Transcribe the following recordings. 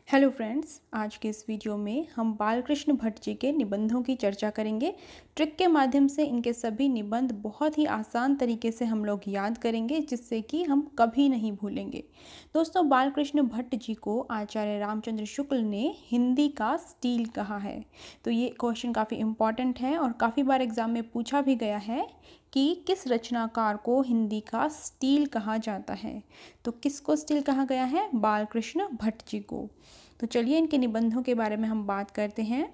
Hello friends, आज के इस वीडियो में हम बालकृष्ण भट्ट जी के निबंधों की चर्चा करेंगे। ट्रिक के माध्यम से इनके सभी निबंध बहुत ही आसान तरीके से हम लोग याद करेंगे, जिससे कि हम कभी नहीं भूलेंगे। दोस्तों, बालकृष्ण भट्ट जी को आचार्य रामचंद्र शुक्ल ने हिंदी का स्टील कहा है। तो ये क्वेश्चन काफ़ी इम्पॉर्टेंट है और काफ़ी बार एग्जाम में पूछा भी गया है कि किस रचनाकार को हिंदी का स्टील कहा जाता है। तो किसको स्टील कहा गया है? बालकृष्ण भट्ट जी को। तो चलिए इनके निबंधों के बारे में हम बात करते हैं।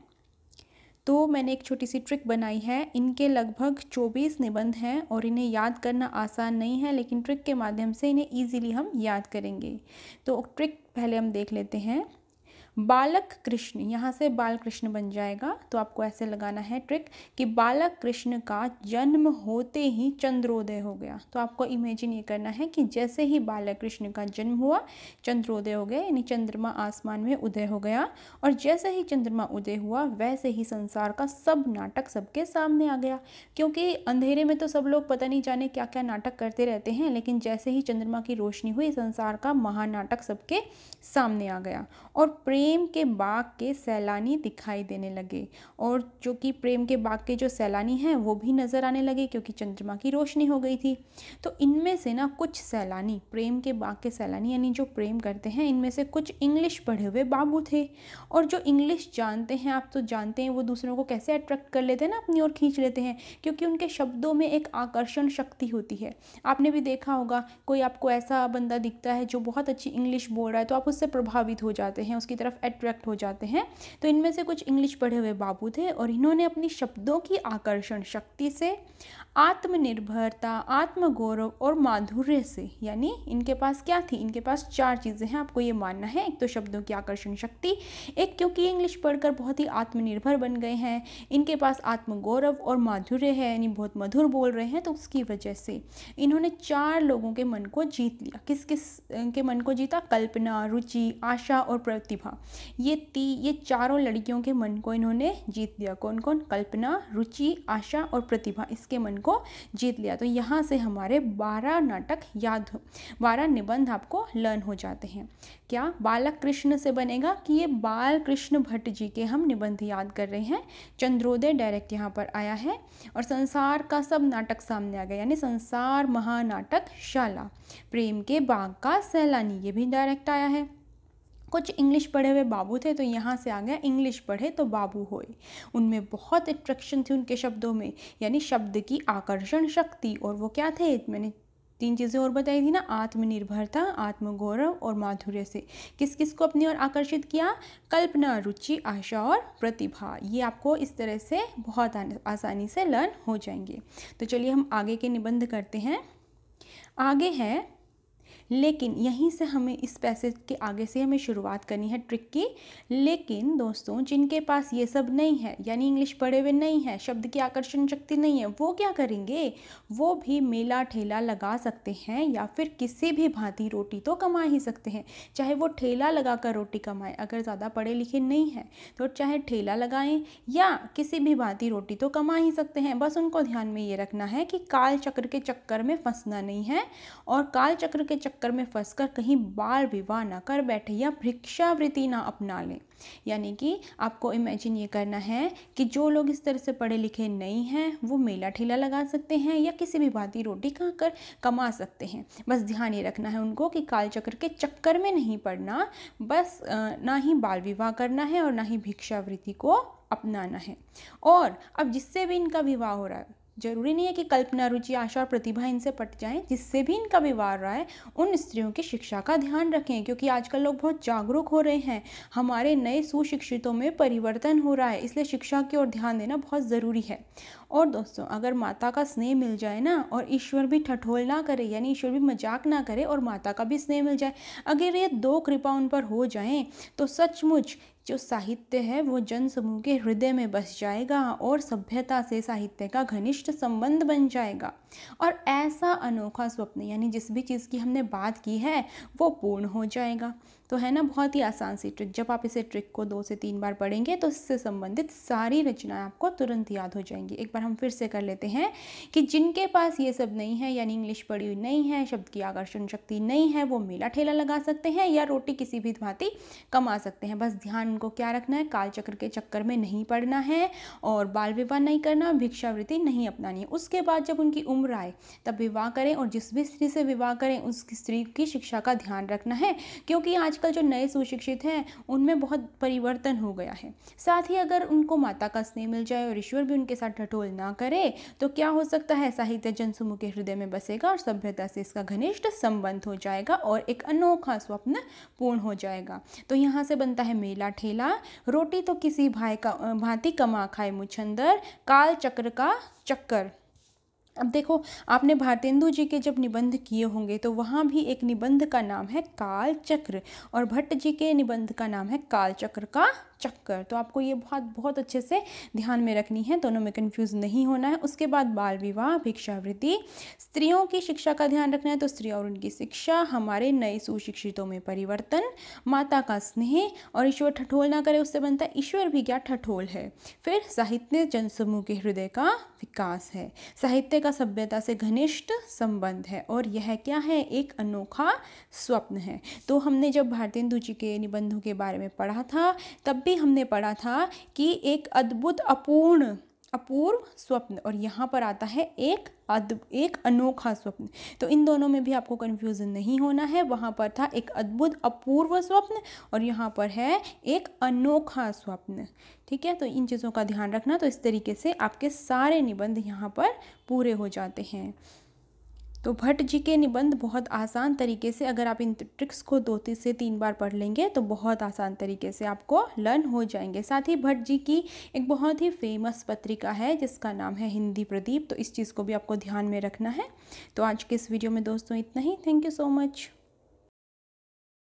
तो मैंने एक छोटी सी ट्रिक बनाई है। इनके लगभग 24 निबंध हैं और इन्हें याद करना आसान नहीं है, लेकिन ट्रिक के माध्यम से इन्हें ईजिली हम याद करेंगे। तो ट्रिक पहले हम देख लेते हैं। बालक कृष्ण, यहाँ से बाल कृष्ण बन जाएगा। तो आपको ऐसे लगाना है ट्रिक कि बालक कृष्ण का जन्म होते ही चंद्रोदय हो गया। तो आपको इमेजिन ये करना है कि जैसे ही बालक कृष्ण का जन्म हुआ, चंद्रोदय हो गया, यानी चंद्रमा आसमान में उदय हो गया। और जैसे ही चंद्रमा उदय हुआ, वैसे ही संसार का सब नाटक सबके सामने आ गया। क्योंकि अंधेरे में तो सब लोग पता नहीं जाने क्या क्या नाटक करते रहते हैं, लेकिन जैसे ही चंद्रमा की रोशनी हुई, संसार का महानाटक सबके सामने आ गया और प्रेम के बाग के सैलानी दिखाई देने लगे। और जो कि प्रेम के बाग के जो सैलानी हैं वो भी नज़र आने लगे, क्योंकि चंद्रमा की रोशनी हो गई थी। तो इनमें से ना कुछ सैलानी, प्रेम के बाग के सैलानी यानी जो प्रेम करते हैं, इनमें से कुछ इंग्लिश पढ़े हुए बाबू थे। और जो इंग्लिश जानते हैं, आप तो जानते हैं वो दूसरों को कैसे अट्रैक्ट कर लेते हैं ना, अपनी ओर खींच लेते हैं, क्योंकि उनके शब्दों में एक आकर्षण शक्ति होती है। आपने भी देखा होगा, कोई आपको ऐसा बंदा दिखता है जो बहुत अच्छी इंग्लिश बोल रहा है, तो आप उससे प्रभावित हो जाते हैं, उसकी तरफ अट्रैक्ट हो जाते हैं। तो इनमें से कुछ इंग्लिश पढ़े हुए बाबू थे और इन्होंने अपनी शब्दों की आकर्षण शक्ति से, आत्मनिर्भरता, आत्मगौरव और माधुर्य से, यानी इनके पास क्या थी? इनके पास 4 चीज़ें हैं, आपको ये मानना है। एक तो शब्दों की आकर्षण शक्ति, एक क्योंकि इंग्लिश पढ़कर बहुत ही आत्मनिर्भर बन गए हैं, इनके पास आत्मगौरव और माधुर्य है, यानी बहुत मधुर बोल रहे हैं, तो उसकी वजह से इन्होंने 4 लोगों के मन को जीत लिया। किस किस के मन को जीता? कल्पना, रुचि, आशा और प्रतिभा। ये चारों लड़कियों के मन को इन्होंने जीत लिया। कौन कौन? कल्पना, रुचि, आशा और प्रतिभा, इसके मन को जीत लिया। तो यहाँ से हमारे 12 नाटक 12 निबंध आपको लर्न हो जाते हैं। क्या बालक कृष्ण से बनेगा कि ये बाल कृष्ण भट्ट जी के हम निबंध याद कर रहे हैं। चंद्रोदय डायरेक्ट यहाँ पर आया है और संसार का सब नाटक सामने आ गया, यानी संसार महानाटक शाला, प्रेम के बाग का सैलानी, ये भी डायरेक्ट आया है। कुछ इंग्लिश पढ़े हुए बाबू थे, तो यहाँ से आ गया इंग्लिश पढ़े तो बाबू होए। उनमें बहुत अट्रैक्शन थी उनके शब्दों में, यानी शब्द की आकर्षण शक्ति। और वो क्या थे? मैंने 3 चीज़ें और बताई थी ना, आत्मनिर्भरता, आत्मगौरव और माधुर्य से। किस किस को अपनी ओर आकर्षित किया? कल्पना, रुचि, आशा और प्रतिभा। ये आपको इस तरह से बहुत आसानी से लर्न हो जाएंगे। तो चलिए हम आगे के निबंध करते हैं। आगे है, लेकिन यहीं से हमें इस पैसेज के आगे से हमें शुरुआत करनी है ट्रिक की। लेकिन दोस्तों, जिनके पास ये सब नहीं है, यानी इंग्लिश पढ़े हुए नहीं है, शब्द की आकर्षण शक्ति नहीं है, वो क्या करेंगे? वो भी मेला ठेला लगा सकते हैं, या फिर किसी भी भांति रोटी तो कमा ही सकते हैं। चाहे वो ठेला लगाकर रोटी कमाएं, अगर ज़्यादा पढ़े लिखे नहीं हैं तो चाहे ठेला लगाएं या किसी भी भांति रोटी तो कमा ही सकते हैं। बस उनको ध्यान में ये रखना है कि काल चक्र के चक्कर में फंसना नहीं है, और काल चक्र के चक्कर में फंसकर कहीं बाल विवाह ना कर बैठे या भिक्षावृत्ति ना अपना लें। यानी कि आपको इमेजिन ये करना है कि जो लोग इस तरह से पढ़े लिखे नहीं हैं, वो मेला ठेला लगा सकते हैं या किसी भी भांति रोटी खाकर कमा सकते हैं। बस ध्यान ये रखना है उनको कि काल चक्र के चक्कर में नहीं पड़ना, बस ना ही बाल विवाह करना है और ना ही भिक्षावृत्ति को अपनाना है। और अब जिससे भी इनका विवाह हो रहा है, जरूरी नहीं है कि कल्पना, रुचि, आशा और प्रतिभा इनसे पट जाएं, जिससे भी इनका विवाह रहा है उन स्त्रियों की शिक्षा का ध्यान रखें, क्योंकि आजकल लोग बहुत जागरूक हो रहे हैं, हमारे नए सुशिक्षितों में परिवर्तन हो रहा है, इसलिए शिक्षा की ओर ध्यान देना बहुत ज़रूरी है। और दोस्तों, अगर माता का स्नेह मिल जाए ना, और ईश्वर भी ठठोल ना करे, यानी ईश्वर भी मजाक ना करे और माता का भी स्नेह मिल जाए, अगर ये 2 कृपा उन पर हो जाएं, तो सचमुच जो साहित्य है वो जन समूह के हृदय में बस जाएगा और सभ्यता से साहित्य का घनिष्ठ संबंध बन जाएगा। और ऐसा अनोखा स्वप्न यानी जिस भी चीज़ की हमने बात की है वो पूर्ण हो जाएगा। तो है ना, बहुत ही आसान सी ट्रिक। जब आप इसे ट्रिक को 2 से 3 बार पढ़ेंगे तो इससे संबंधित सारी रचनाएं आपको तुरंत याद हो जाएंगी। एक बार हम फिर से कर लेते हैं कि जिनके पास ये सब नहीं है, यानी इंग्लिश पढ़ी हुई नहीं है, शब्द की आकर्षण शक्ति नहीं है, वो मेला ठेला लगा सकते हैं या रोटी किसी भी भांति कमा सकते हैं। बस ध्यान उनको क्या रखना है, कालचक्र के चक्कर में नहीं पड़ना है और बाल विवाह नहीं करना, भिक्षावृत्ति नहीं अपनानी है। उसके बाद जब उनकी उम्र आए तब विवाह करें और जिस भी स्त्री से विवाह करें उस स्त्री की शिक्षा का ध्यान रखना है, क्योंकि आजकल जो नए सुशिक्षित हैं उनमें बहुत परिवर्तन हो गया है। साथ ही अगर उनको माता का स्नेह मिल जाए और ईश्वर भी उनके साथ ठठोल ना करे तो क्या हो सकता है, साहित्य जनसमूह के हृदय में बसेगा और सभ्यता से इसका घनिष्ठ संबंध हो जाएगा और एक अनोखा स्वप्न पूर्ण हो जाएगा। तो यहाँ से बनता है मेला ठेला, रोटी तो किसी भांति कमा खाए मुछंदर, काल चक्र का चक्कर। अब देखो, आपने भारतेंदु जी के जब निबंध किए होंगे तो वहाँ भी एक निबंध का नाम है काल चक्र और भट्ट जी के निबंध का नाम है काल चक्र का चक्कर। तो आपको ये बहुत अच्छे से ध्यान में रखनी है, दोनों में कंफ्यूज नहीं होना है। उसके बाद बाल विवाह, भिक्षावृत्ति, स्त्रियों की शिक्षा का ध्यान रखना है तो स्त्री और उनकी शिक्षा, हमारे नए सुशिक्षितों में परिवर्तन, माता का स्नेह और ईश्वर ठठोल ना करे, उससे बनता है ईश्वर भी क्या ठठोल है। फिर साहित्य जनसमूह के हृदय का विकास है, साहित्य का सभ्यता से घनिष्ठ संबंध है और यह क्या है, एक अनोखा स्वप्न है। तो हमने जब भारतेंदु जी के निबंधों के बारे में पढ़ा था तब भी हमने पढ़ा था कि एक अद्भुत अपूर्व स्वप्न और यहाँ पर आता है एक अनोखा स्वप्न। तो इन दोनों में भी आपको कन्फ्यूजन नहीं होना है। वहाँ पर था एक अद्भुत अपूर्व स्वप्न और यहाँ पर है एक अनोखा स्वप्न। ठीक है, तो इन चीज़ों का ध्यान रखना। तो इस तरीके से आपके सारे निबंध यहाँ पर पूरे हो जाते हैं। तो भट्ट जी के निबंध बहुत आसान तरीके से, अगर आप इन ट्रिक्स को 2 से 3 बार पढ़ लेंगे तो बहुत आसान तरीके से आपको लर्न हो जाएंगे। साथ ही भट्ट जी की एक बहुत ही फेमस पत्रिका है जिसका नाम है हिंदी प्रदीप, तो इस चीज़ को भी आपको ध्यान में रखना है। तो आज के इस वीडियो में दोस्तों इतना ही। Thank you so much.